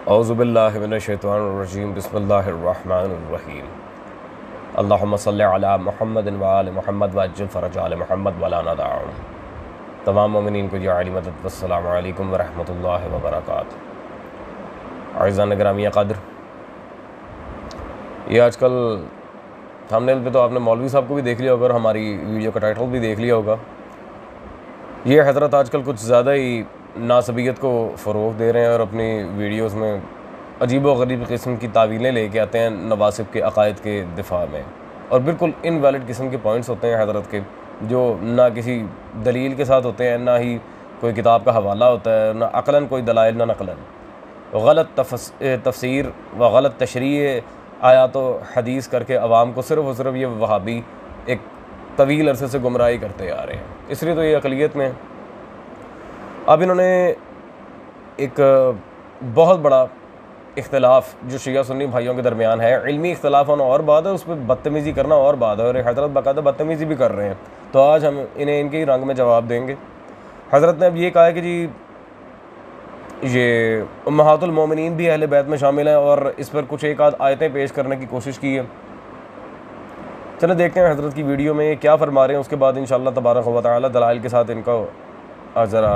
औज़ुबिल्लाहि मिनश्शैतानिर्रजीम बिस्मिल्लाहिर्रहमानिर्रहीम अल्लाहुम्मा सल्लि अला मुहम्मदिन व आलि मुहम्मद वअज्जिल फ़रज आलि मुहम्मद वला नदअ। तमाम मोमिनीन को या अली मदद वस्सलामु अलैकुम व रहमतुल्लाहि व बरकातुहू। आइज़ान गिरामी क़द्र, ये आजकल थंबनेल पे तो आपने मौलवी साहब को भी देख लिया होगा और हमारी वीडियो का टाइटल भी देख लिया होगा। ये हज़रत आजकल कुछ ज़्यादा ही नासबियत को फ़रोग़ दे रहे हैं और अपनी वीडियोस में अजीब व गरीब किस्म की तावीलें लेके आते हैं नवासिब के अक़ायद के दिफा में, और बिल्कुल इनवैलिड किस्म के पॉइंट्स होते हैं हज़रत के, जो ना किसी दलील के साथ होते हैं, ना ही कोई किताब का हवाला होता है, ना अक़लन कोई दलाइल, ना नक़लन। गलत तफसीर व गलत तशरीह आयात व हदीस करके अवाम को सिर्फ़ और सिर्फ ये वहाबी एक तवील अरसे से गुमराही करते आ रहे हैं। इसलिए तो ये अक़लियत में अब इन्होंने एक बहुत बड़ा इख्तलाफ जो शिया सुन्नी भाइयों के दरमियान है, इल्मी इख्तलाफ होना और बात है, उस पर बदतमीज़ी करना और बात है, और हज़रत बाकायदा बदतमीज़ी भी कर रहे हैं। तो आज हम इन्हें इनके ही रंग में जवाब देंगे। हज़रत ने अब ये कहा है कि जी ये उम्महातुल मोमिनीन भी अहले बैत में शामिल हैं, और इस पर कुछ एक आध आयतें पेश करने की कोशिश की है। चलो देखते हैं हज़रत की वीडियो में क्या फरमा रहे हैं, उसके बाद इंशाअल्लाह तबारक व तआला दलाइल के साथ इनको आज ज़रा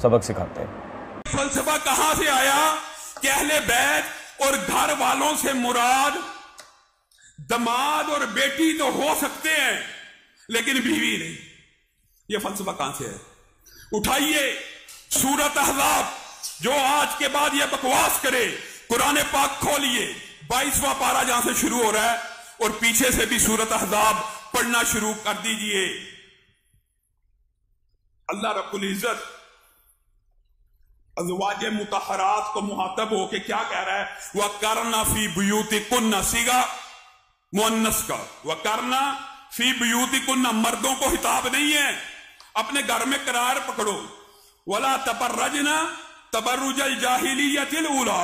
सबक सिखाते हैं। फलसफा कहां से आया कि अहले बैत और घर वालों से मुराद दमाद और बेटी तो हो सकते हैं लेकिन बीवी नहीं। यह फलसफा कहां से है? उठाइए सूरत अहज़ाब, जो आज के बाद यह बकवास करे, कुरान पाक खोलिए, 22वां पारा जहां से शुरू हो रहा है, और पीछे से भी सूरत अहज़ाब पढ़ना शुरू कर दीजिए। अल्लाह रब्बुल इज्जत अज़वाज मुतहरात को मुहातब होके क्या कह रहा है? वह करना फी बुयूतिकुन्ना, सीगा मुअन्नस का, वह करना फी बुयूतिकुन्ना, मर्दों को हिताब नहीं है, अपने घर में करार पकड़ो। वला तबर्रजना तबर्रुजल जाहिलियतिल ऊला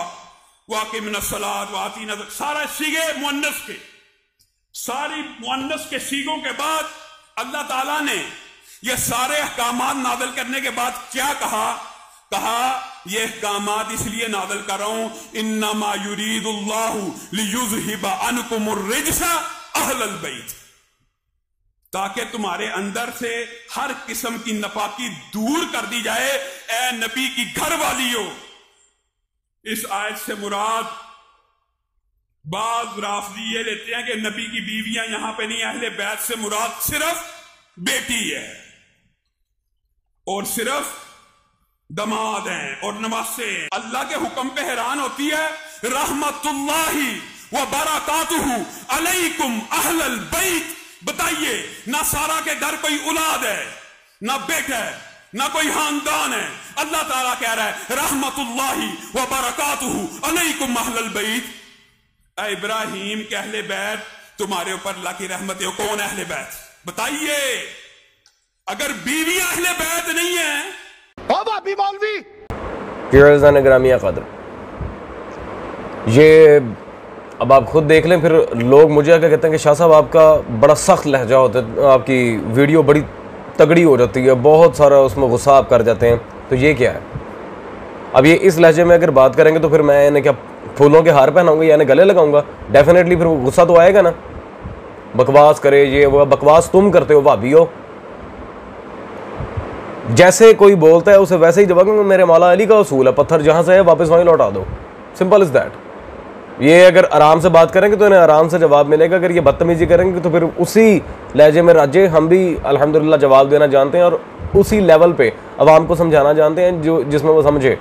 वाक़िमनस सलात वातीना, सारा सीगे मुअन्नस के, सारी मुअन्नस के सीगों के बाद अल्लाह ताला ने ये सारे अहकामात नाज़िल करने के बाद क्या कहा? ये अहकामात इसलिए नाज़िल कर रहा हूं, इन्नमा युरीदुल्लाहु लियुज़हिबा अनकुमुर रिज्सा अहलल बैत, ताकि तुम्हारे अंदर से हर किस्म की नापाकी दूर कर दी जाए। ए नबी की घर वालियों, इस आयत से मुराद बाज राफ़ज़ी ये लेते हैं कि नबी की बीवियां यहां पे नहीं, अहले बैत से मुराद सिर्फ बेटी है और सिर्फ दमाद हैं और नवासे हैं। अल्लाह के हुक्म पे हैरान होती है, रहमतुल्लाहि व बरकातुहू अलैकुम अहलल बैत। बताइए, ना सारा के घर कोई औलाद है, ना बेटा है, ना कोई खानदान है। अल्लाह ताला कह रहा है रहमतुल्लाहि व बरकातुहू अलैकुम अहलल बैत। ऐ इब्राहिम के अहले बैत, तुम्हारे ऊपर अल्लाह की रहमत है। कौन अहले बैत? बताइए। अगर बीवी अहले बैत नहीं है, ग्रामिया कदर, ये अब आप खुद देख लें। फिर लोग मुझे आके कहते हैं कि शाह साहब आपका बड़ा सख्त लहजा होता है, आपकी वीडियो बड़ी तगड़ी हो जाती है, बहुत सारा उसमें गुस्सा आप कर जाते हैं। तो ये क्या है? अब ये इस लहजे में अगर बात करेंगे तो फिर मैं इन्हें क्या फूलों के हार पहनाऊंगा या इन्हें गले लगाऊंगा? डेफिनेटली फिर गुस्सा तो आएगा ना। बकवास करे ये वो, बकवास तुम करते हो, भाभी हो। जैसे कोई बोलता है उसे वैसे ही जवाब, मेरे मौला अली का उसूल है, पत्थर जहां से है वापस वहीं लौटा दो, सिंपल इज दैट। ये अगर आराम से बात करेंगे तो इन्हें आराम से जवाब मिलेगा, अगर ये बदतमीजी करेंगे तो फिर उसी लहजे में राज्य हम भी अल्हम्दुलिल्लाह जवाब देना जानते हैं, और उसी लेवल पे अवाम को समझाना जानते हैं जो जिसमें वो समझे।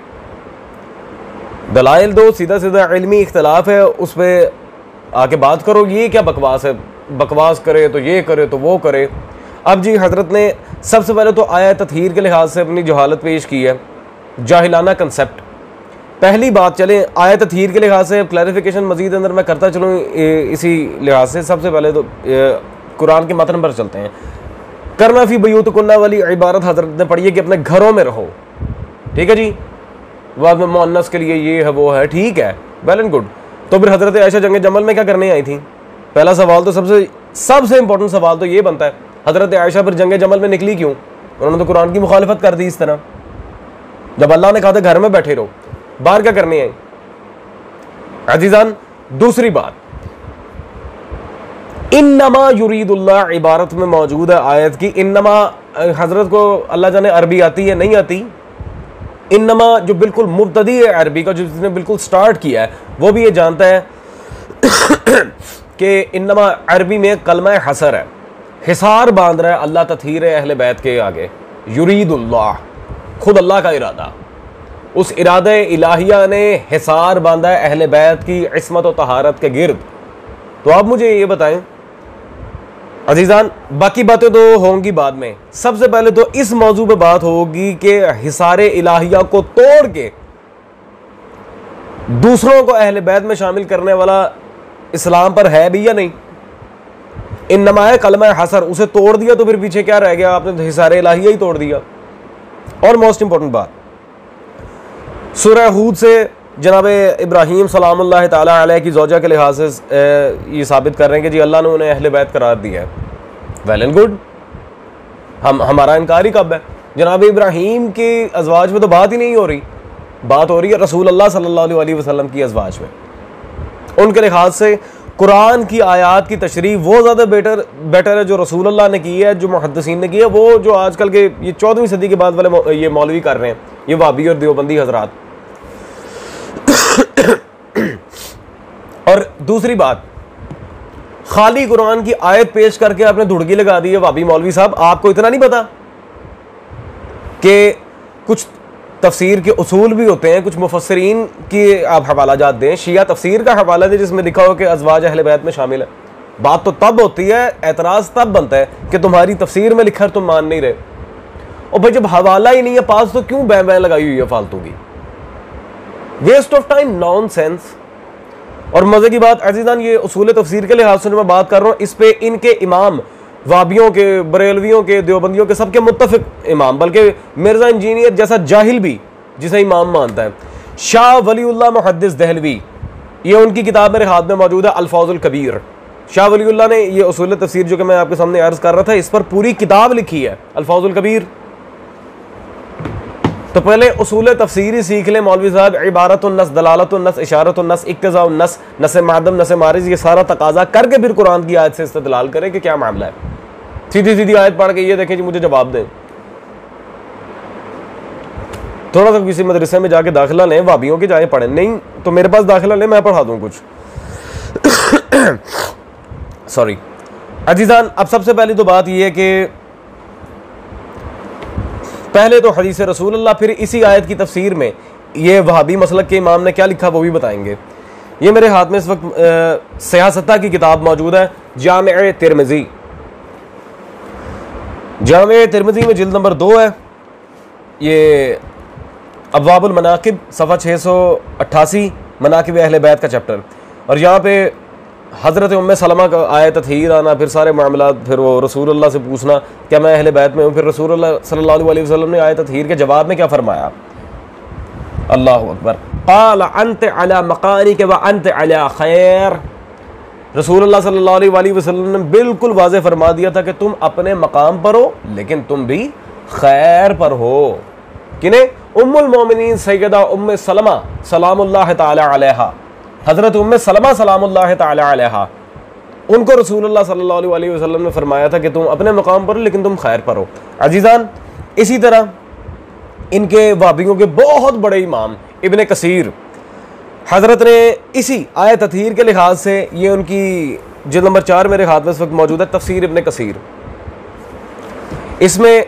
दलाइल दो, सीधा सीधा इल्मी इख्तलाफ है, उस पर आके बात करो। ये क्या बकवास है? बकवास करे तो ये करे तो वो करे। अब जी हज़रत ने सबसे पहले तो आया तत्हीर के लिहाज से अपनी जहालत पेश की है, जाहिलाना कंसेप्ट। पहली बात, चलें आया तत्हीर के लिहाज से क्लैरिफिकेशन मज़ीद अंदर मैं करता चलूँ इसी लिहाज से। सबसे पहले तो कुरान के मतन पर चलते हैं। करना फी बुयूतिकुन्ना वाली इबारत हज़रत ने पढ़ी है कि अपने घरों में रहो, ठीक है जी। बाद में मुअन्नस के लिए ये है वो है, ठीक है, वेल एंड गुड। तो फिर हज़रत आयशा जंग जमल में क्या करने आई थी? पहला सवाल तो सबसे इंपॉर्टेंट सवाल तो ये बनता है, हज़रत आयशा फिर जंग जमल में निकली क्यों? उन्होंने तो कुरान की मुखालिफत कर दी इस तरह। जब अल्लाह ने कहा था घर में बैठे रहो, बाहर क्या करने आई? अजीजान, दूसरी बात, इन्नमा युरीदुल्लाह इबारत में मौजूद है आयत की। इन्नमा हजरत को अल्लाह जाने अरबी आती है नहीं आती। इन्नमा जो बिल्कुल मुब्तदी है अरबी का, जिसने बिल्कुल स्टार्ट किया है, वो भी ये जानता है कि इन्नमा अरबी में कलमा हसर है, हिसार बांध रहा है अल्लाह तथहीर अहले बैत के आगे। युरीदुल्लाह, खुद अल्लाह का इरादा, उस इरादा इलाहिया ने हिसार बांधा है अहले बैत की इस्मत और तहारत के गिर्द। तो आप मुझे ये बताएं अजीजान, बाकी बातें तो होंगी बाद में, सबसे पहले तो इस मौजू पे बात होगी कि हिसारे इलाहिया को तोड़ के दूसरों को अहले बैत में शामिल करने वाला इस्लाम पर है भी या नहीं। इन नमाए कलमा हसर, उसे तोड़ दिया तो फिर पीछे क्या रह गया? आपने तो हिसारे इलाहिया ही तोड़ दिया। और मोस्ट इंपॉर्टेंट बात, सूरह हूद से जनाब इब्राहीम सलामुल्लाह ताला अलैह की ज़ौजा के लिहाज से ये साबित कर रहे हैं कि जी अल्लाह ने उन्हें अहले बैत करार दिया है। वेल एंड गुड, हमारा इनकार ही कब है? जनाब इब्राहीम के अज़वाज में तो बात ही नहीं हो रही, बात हो रही है रसूल अल्लाह सल्लल्लाहु अलैहि वसल्लम की अज़वाज में। उनके लिहाज से कुरान की आयात की तशरीह वो ज़्यादा बेटर है जो रसूल अल्लाह ने की है, जो मुहद्दिसीन ने की है, वो जो आजकल के ये 14वीं सदी के बाद वाले ये मौलवी कर रहे हैं, ये वाबी और देवबंदी हजरात। और दूसरी बात, खाली कुरान की आयत पेश करके आपने धुड़की लगा दी है वाबी मौलवी साहब। आपको इतना नहीं पता कि कुछ तफसीर के उसूल भी होते हैं, कुछ मुफस्सिरीन की आप हवाला जात दें, शिया तफसीर का हवाला दें जिसमें लिखा हो कि अज़वाज अहले बैत में शामिल है। बात तो तब होती है, एतराज़ तब बनता है कि तुम्हारी तफसीर में लिखा तुम मान नहीं रहे। और भाई जब हवाला ही नहीं है पास तो क्यों बैं बैं लगाई हुई है फालतू की? Waste of time, nonsense. और मजे की बात अजीजान, ये उसूल तफसीर के लिहाज से मैं बात कर रहा हूँ, इस पे इनके इमाम, वाबियों के, बरेलवियों के, देवबंदियों के, सबके मुत्तफिक इमाम, बल्कि मिर्जा इंजीनियर जैसा जाहिल भी जिसे इमाम मानता है, शाह वलीउल्लाह मुहद्दिस दहलवी, ये उनकी किताब मेरे हाथ में मौजूद है अल्फाजुल कबीर। शाह वलीउल्लाह ने ये उसूल तफसीर जो कि मैं आपके सामने अर्ज कर रहा था, इस पर पूरी किताब लिखी है अल्फाजुल कबीर। तो पहले उसूल तफसीरी सीख लें मौलवी साहब। इबारतुन्नस, दलालतुन्नस, इशारतुन्नस, इक्तिज़ाउन्नस, नस मादम, नस मारिज, ये सारा तकाजा करके फिर कुरान की आयत से इस्तेदलाल करें कि क्या मामला है। सीधी सीधी आयत पढ़ के ये देखें जी मुझे जवाब दें। थोड़ा सा किसी मदरसे में जाके दाखिला लें, वाबियों के जाए पढ़ें, नहीं तो मेरे पास दाखिला लें, मैं पढ़ा दूं कुछ। सॉरी अजीजान, अब सबसे पहली तो बात यह है कि पहले तो हदीस रसूल अल्लाह, फिर इसी आयत की तफसीर में ये वहाबी मसलक के इमाम ने क्या लिखा वो भी बताएंगे। ये मेरे हाथ में इस वक्त सियासता की किताब मौजूद है, जामे तिरमिज़ी। जामे तिरमिज़ी में जिल्द नंबर 2 है, ये अब्वाबुल मनाकिब, सफ़ा 688, मनाकिब अहले बैत का चैप्टर। और यहाँ पे हज़रत उम्मे सलमा का आया तथहीर आना, फिर सारे मामलात, फिर वो रसूल अल्लाह से पूछना क्या मैं अहले बैत में हूँ, फिर रसूल अल्लाह सल्लल्लाहु अलैहि वसल्लम ने आया तथहीर के जवाब में क्या फरमाया? अल्लाहु अकबर। क़ाल अंत अला मकानिक व अंत अला खैर। रसूल अल्लाह सल्लल्लाहु अलैहि वसल्लम ने बिल्कुल वाज़ेह फरमा दिया था कि तुम अपने मकाम पर हो लेकिन तुम भी खैर पर हो। किन्हें? उम्मुल मोमिनीन सैयदा उम्मे सलमा सलामुल्लाह ताला अलैहा, हज़रत उम्मे सलमा सलामुल्लाह ताला अलैहा, उनको रसूलुल्लाह सल्लल्लाहु अलैहि वसल्लम ने फरमाया था कि तुम अपने मकाम पर हो लेकिन तुम खैर पर हो। अजीज़ान, इसी तरह इनके वाबियों के बहुत बड़े इमाम इब्ने कसीर हज़रत ने इसी आयत तथहीर के लिहाज से, ये उनकी जिल्द नंबर 4 मेरे हाथ में इस वक्त मौजूद है, तफसीर इब्ने कसीर, इसमें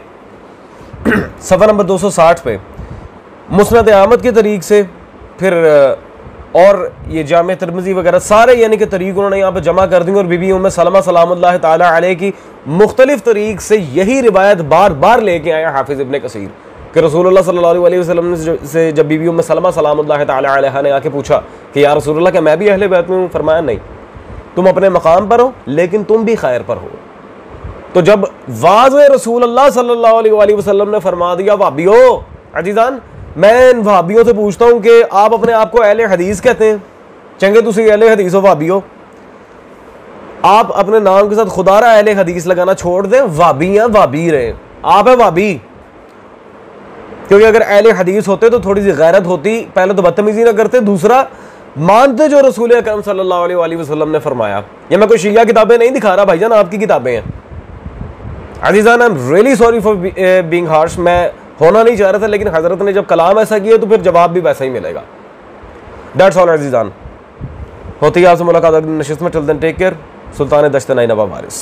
सफ़ा नंबर 260 पे मुस्नद अहमद के तरीक़ से, फिर और ये जामे तिरमिज़ी वगैरह सारे यानी कि तरीक़ उन्होंने यहाँ पे जमा कर दी। और बीबी उम्मे सलमा सलामुल्लाह ताला अलैह की मुख्तलिफ तरीक़ से यही रिवायत बार बार लेके आया हाफिज़ इब्ने कसीर कि रसूलुल्लाह सल्लल्लाहु अलैहि वसल्लम से जब बीबी उम्मे सलमा सलामुल्लाह ताला अलैहा ने आके पूछा कि या रसूलुल्लाह क्या मैं भी अहले बैत में हूँ, फरमाया नहीं, तुम अपने मकाम पर हो लेकिन तुम भी खैर पर हो। तो जब वाज़े रसूलुल्लाह सल्लल्लाहु अलैहि वसल्लम ने फरमा दिया वाबियो, अजीज़ान मैं इन वाबियों से पूछता हूँ कि आप अपने आप को अहले हदीस कहते हैं, चंगे तुसी अहले हदीस हो वाबियो, आप अपने नाम के साथ खुदारा अहले हदीस लगाना छोड़ दें, वाबी हैं, वाबी रहे, आप है वाबी। क्योंकि अगर अहले हदीस होते तो थोड़ी सी गैरत होती, पहले तो बदतमीजी ना करते, दूसरा मानते जो रसूल अकरम सल्लल्लाहु अलैहि वसल्लम ने फरमाया। ये मैं कोई शिया किताबें नहीं दिखा रहा भाईजान, आपकी किताबें हैं। अजीज़ान, I am really sorry for being harsh, मैं होना नहीं चाह रहा था, लेकिन हजरत ने जब कलाम ऐसा किया तो फिर जवाब भी वैसा ही मिलेगा। दैट्स ऑल अजीज़ान, होती है आपसे मुलाकात अगली नशिस्त में। Till then take care. सुल्तान दश्त नईनवा वारिस।